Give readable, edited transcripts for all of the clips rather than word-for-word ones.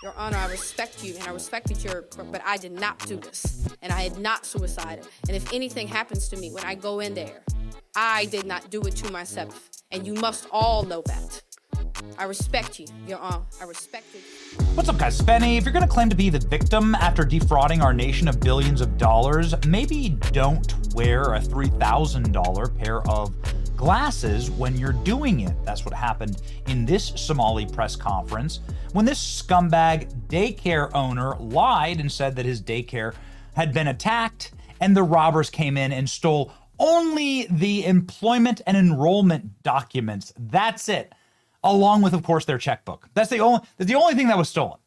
Your Honor, I respect you, and I respected but I did not do this, and I had not suicided. And if anything happens to me when I go in there, I did not do it to myself, and you must all know that. I respect you, Your Honor. I respect you. What's up, guys? Spenny. If you're going to claim to be the victim after defrauding our nation of billions of dollars, maybe don't wear a $3,000 pair of glasses when you're doing it. That's what happened in this Somali press conference when this scumbag daycare owner lied and said that his daycare had been attacked and the robbers came in and stole only the employment and enrollment documents. That's it. Along with, of course, their checkbook. That's the only thing that was stolen.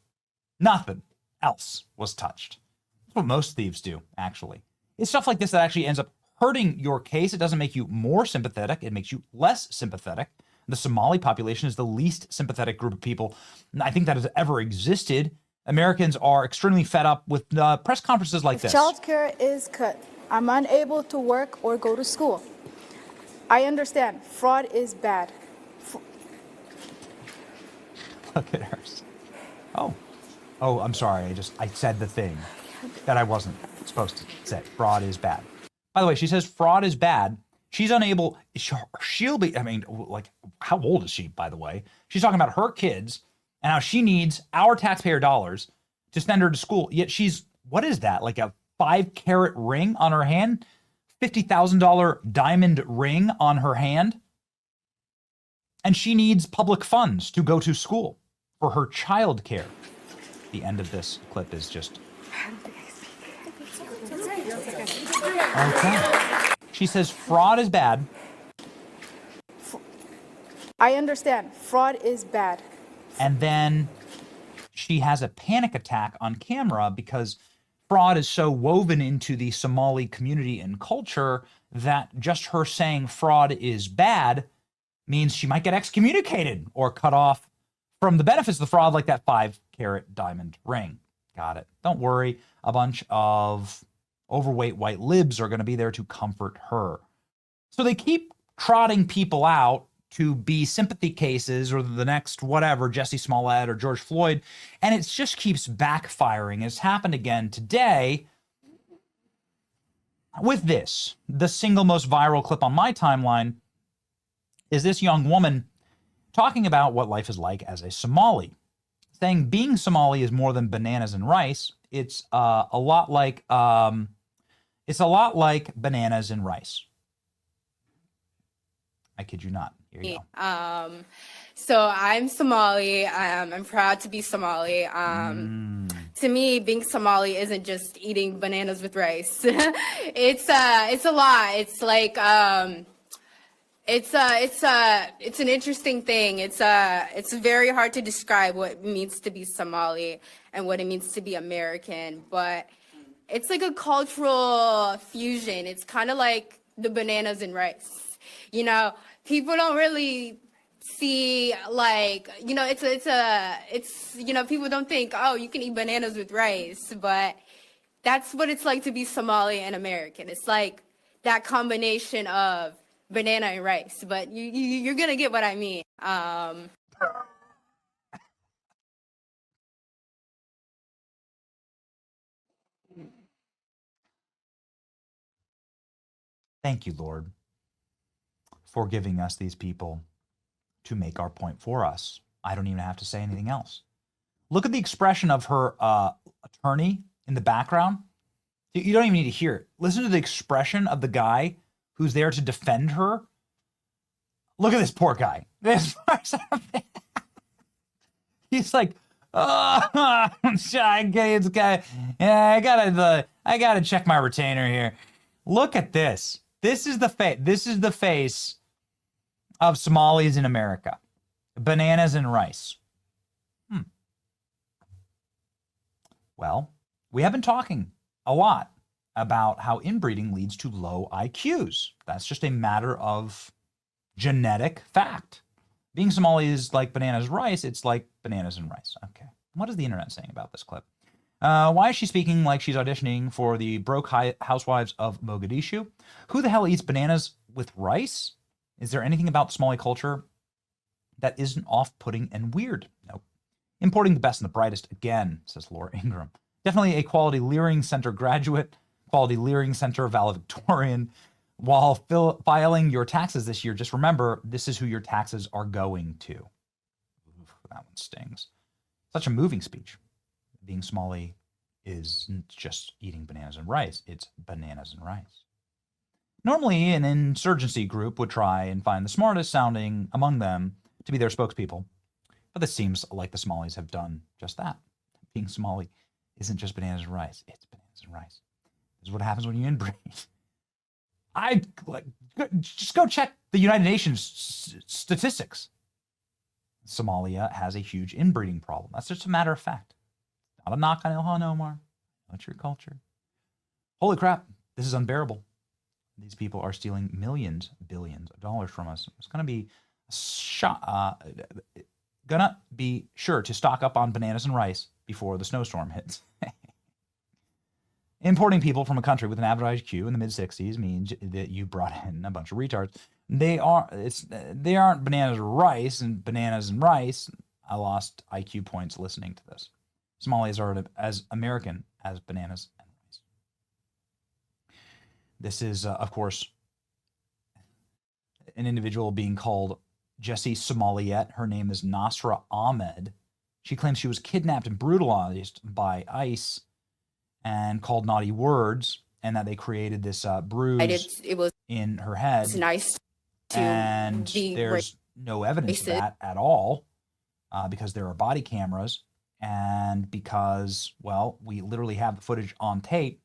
Nothing else was touched. That's what most thieves do, actually. It's stuff like this that actually ends up hurting your case. It doesn't make you more sympathetic. It makes you less sympathetic. The Somali population is the least sympathetic group of people I think that has ever existed. Americans are extremely fed up with press conferences like this. Childcare is cut. I'm unable to work or go to school. I understand. Fraud is bad. Look at hers. Oh, I'm sorry. I said the thing that I wasn't supposed to say. Fraud is bad. By the way, she says fraud is bad. She's unable, she'll be, I mean, like, how old is she, by the way? She's talking about her kids and how she needs our taxpayer dollars to send her to school. Yet she's, what is that? Like a 5-carat ring on her hand? $50,000 diamond ring on her hand? And she needs public funds to go to school for her child care. The end of this clip is just... Okay. She says fraud is bad. I understand. Fraud is bad. And then she has a panic attack on camera because fraud is so woven into the Somali community and culture that just her saying fraud is bad means she might get excommunicated or cut off from the benefits of the fraud, like that 5-carat diamond ring. Got it. Don't worry. A bunch of overweight white libs are going to be there to comfort her. So they keep trotting people out to be sympathy cases or the next whatever, Jesse Smollett or George Floyd, and it just keeps backfiring. It's happened again today with this. The single most viral clip on my timeline is this young woman talking about what life is like as a Somali, saying being Somali is more than bananas and rice. It's a lot like bananas and rice. I kid you not. Here you go. So I'm Somali. I'm proud to be Somali. To me, being Somali isn't just eating bananas with rice. It's a lot. It's like it's an interesting thing. It's very hard to describe what it means to be Somali and what it means to be American, but it's like a cultural fusion. It's kind of like the bananas and rice. You know, people don't really see, like, you know, it's you know, people don't think, oh, you can eat bananas with rice, but that's what it's like to be Somali and American. It's like that combination of banana and rice, but you're gonna get what I mean. Thank you, Lord, for giving us these people to make our point for us. I don't even have to say anything else. Look at the expression of her attorney in the background. You don't even need to hear it. Listen to the expression of the guy who's there to defend her. Look at this poor guy. He's like, oh, I gotta check my retainer here. Look at this. This is the face. This is the face of Somalis in America. Bananas and rice. Well, we have been talking a lot about how inbreeding leads to low IQs. That's just a matter of genetic fact. Being Somali is like bananas rice. It's like bananas and rice. Okay. What is the internet saying about this clip? Why is she speaking like she's auditioning for the broke housewives of Mogadishu? Who the hell eats bananas with rice? Is there anything about Somali culture that isn't off-putting and weird? Nope. Importing the best and the brightest again, says Laura Ingram. Definitely a Quality Leering Center graduate, Quality Leering Center valedictorian. While filing your taxes this year, just remember, this is who your taxes are going to. Oof, that one stings. Such a moving speech. Being Somali isn't just eating bananas and rice, it's bananas and rice. Normally, an insurgency group would try and find the smartest sounding among them to be their spokespeople. But this seems like the Somalis have done just that. Being Somali isn't just bananas and rice, it's bananas and rice. This is what happens when you inbreed. Just go check the United Nations statistics. Somalia has a huge inbreeding problem. That's just a matter of fact. Not a knock on Ilhan Omar. That's your culture. Holy crap, this is unbearable. These people are stealing millions, billions of dollars from us. It's going to be sure to stock up on bananas and rice before the snowstorm hits. Importing people from a country with an average IQ in the mid-60s means that you brought in a bunch of retards. They aren't bananas or rice, and bananas and rice. I lost IQ points listening to this. Somalis are as American as bananas and rice. This is, of course, an individual being called Jessie Smollett. Her name is Nasra Ahmed. She claims she was kidnapped and brutalized by ICE and called naughty words, and that they created this bruise in her head. It's nice to and there's no evidence of that at all, because there are body cameras, and because, well, we literally have the footage on tape.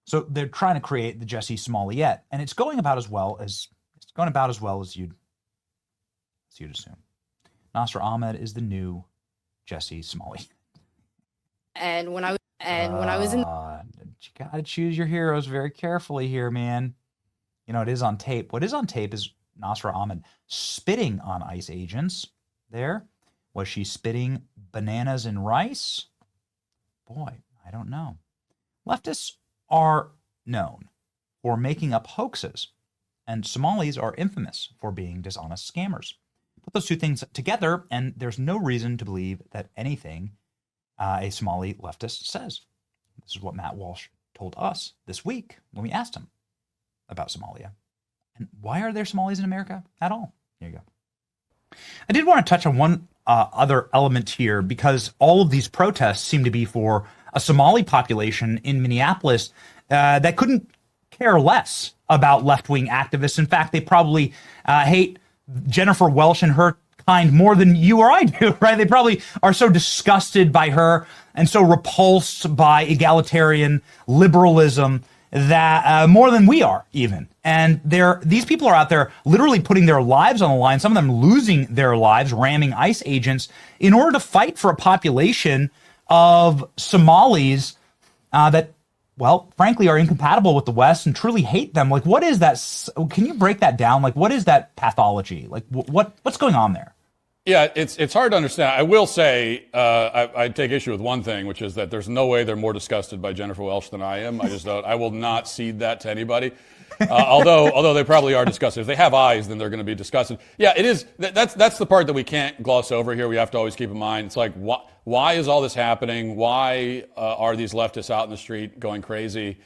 So they're trying to create the Jessie Smollett, and it's going about as well as you'd assume. Nasra Ahmed is the new Jessie Smollett. And when I was in, you gotta choose your heroes very carefully here, man. You know, it is on tape. What is on tape is Nasra Ahmed spitting on ICE agents there. Was she spitting bananas and rice? Boy, I don't know. Leftists are known for making up hoaxes, and Somalis are infamous for being dishonest scammers. Put those two things together, and there's no reason to believe that anything a Somali leftist says. This is what Matt Walsh told us this week when we asked him about Somalia. And why are there Somalis in America at all? Here you go. I did want to touch on one other element here, because all of these protests seem to be for a Somali population in Minneapolis that couldn't care less about left-wing activists. In fact, they probably hate Jennifer Welsh and her kind more than you or I do, right? They probably are so disgusted by her and so repulsed by egalitarian liberalism that more than we are even. And these people are out there literally putting their lives on the line, some of them losing their lives, ramming ICE agents in order to fight for a population of Somalis that, well, frankly, are incompatible with the West and truly hate them. Like, what is that? Can you break that down? Like, what is that pathology? Like, what's going on there? Yeah, it's hard to understand. I will say I take issue with one thing, which is that there's no way they're more disgusted by Jennifer Welsh than I am. I will not cede that to anybody. Although they probably are disgusted. If they have eyes, then they're going to be disgusted. Yeah, it is. That's the part that we can't gloss over here. We have to always keep in mind. It's like, why is all this happening? Why are these leftists out in the street going crazy?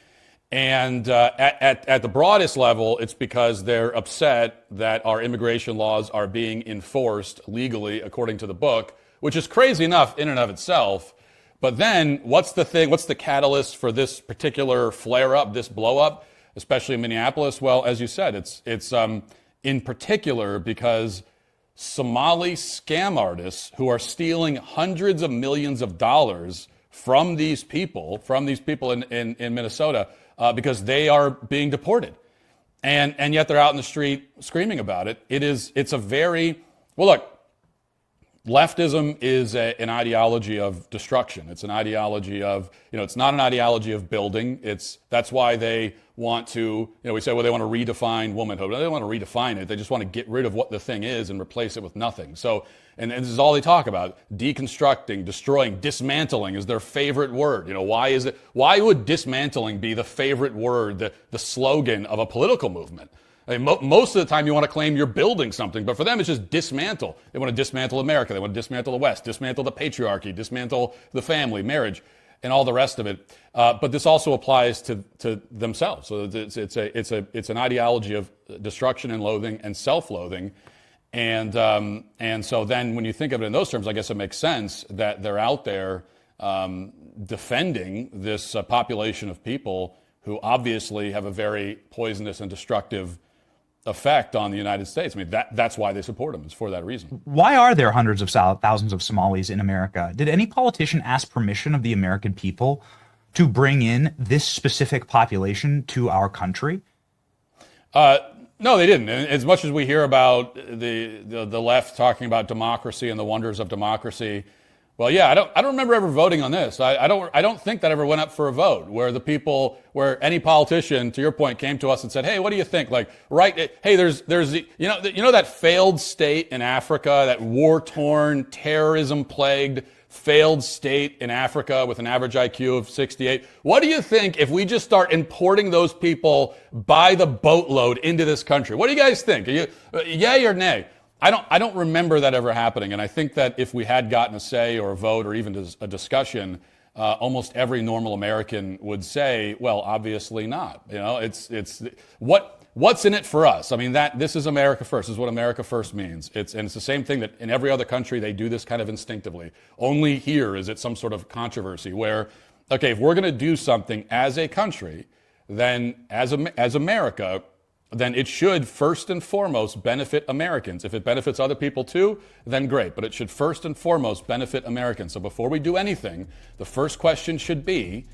And at the broadest level, it's because they're upset that our immigration laws are being enforced legally according to the book, which is crazy enough in and of itself. But then what's the catalyst for this particular flare-up, this blow-up, especially in Minneapolis? Well, as you said, it's in particular because Somali scam artists who are stealing hundreds of millions of dollars from these people in Minnesota, because they are being deported. And yet they're out in the street screaming about it. It's a very, well, look, leftism is an ideology of destruction. It's an ideology of, it's not an ideology of building. That's why they want to, we say, well, they want to redefine womanhood. They don't want to redefine it. They just want to get rid of what the thing is and replace it with nothing. So, and this is all they talk about: deconstructing, destroying, dismantling is their favorite word. Why would dismantling be the favorite word, the slogan of a political movement? I mean, most of the time you want to claim you're building something, but for them it's just dismantle. They want to dismantle America. They want to dismantle the West, dismantle the patriarchy, dismantle the family, marriage, and all the rest of it. But this also applies to themselves. So it's an ideology of destruction and loathing and self-loathing. And so then when you think of it in those terms, I guess it makes sense that they're out there defending this population of people who obviously have a very poisonous and destructive effect on the United States. I mean, that's why they support them. It's for that reason. Why are there hundreds of thousands of Somalis in America? Did any politician ask permission of the American people to bring in this specific population to our country? No, they didn't. And as much as we hear about the left talking about democracy and the wonders of democracy, well, yeah, I don't remember ever voting on this. I don't think that ever went up for a vote where any politician, to your point, came to us and said, "Hey, what do you think?" Like, right? Hey, there's that failed state in Africa, that war-torn, terrorism-plagued failed state in Africa with an average IQ of 68. What do you think if we just start importing those people by the boatload into this country? What do you guys think? Are you yay or nay? I don't remember that ever happening, and I think that if we had gotten a say or a vote or even a discussion, almost every normal American would say, "Well, obviously not." You know, it's what's in it for us. I mean, this is America first. This is what America first means. It's the same thing that in every other country they do this kind of instinctively. Only here is it some sort of controversy where, okay, if we're going to do something as a country, then as America, then it should first and foremost benefit Americans. If it benefits other people too, then great. But it should first and foremost benefit Americans. So before we do anything, the first question should be,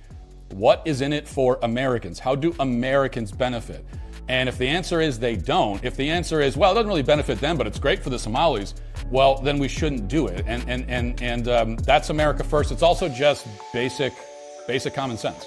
what is in it for Americans? How do Americans benefit? And if the answer is they don't, if the answer is, well, it doesn't really benefit them, but it's great for the Somalis, well, then we shouldn't do it. And that's America first. It's also just basic common sense.